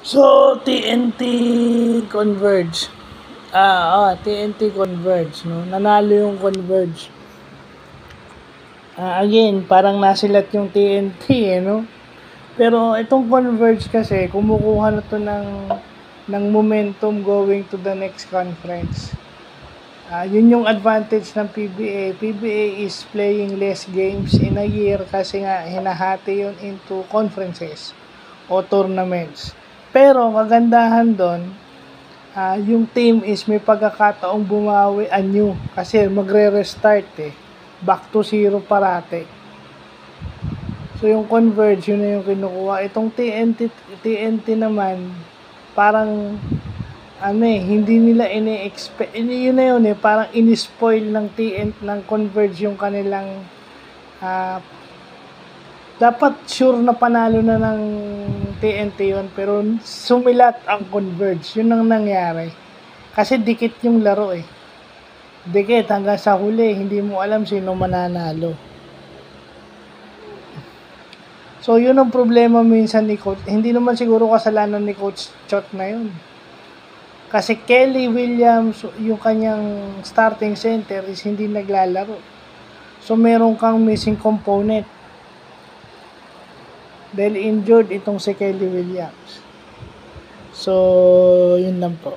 So, TNT Converge. TNT Converge, no? Nanalo yung Converge. Again, parang nasilat yung TNT, no? Pero itong Converge kasi, kumukuha na to ng momentum going to the next conference. Yun yung advantage ng PBA. PBA is playing less games in a year kasi nga hinahati yun into conferences o tournaments. Pero kagandahan doon, yung team is may pagkakataong bumawi anew kasi magre-restart back to zero parate. So yung Converge, yun na yung kinukuha. Itong TNT naman, parang hindi nila ini-expect. Yun na yun parang in-spoil ng ng Converge yung kanilang dapat sure na panalo na ng TNT yun, pero sumilat ang Converge. Yun ang nangyari. Kasi dikit yung laro Dikit hanggang sa huli, hindi mo alam sino mananalo. So, yun ang problema minsan ni Coach. Hindi naman siguro kasalanan ni Coach Chot na yun. Kasi Kelly Williams, yung kanyang starting center is hindi naglalaro. So, meron kang missing component. Dahil injured itong si Kelly Williams. So, yun lang po.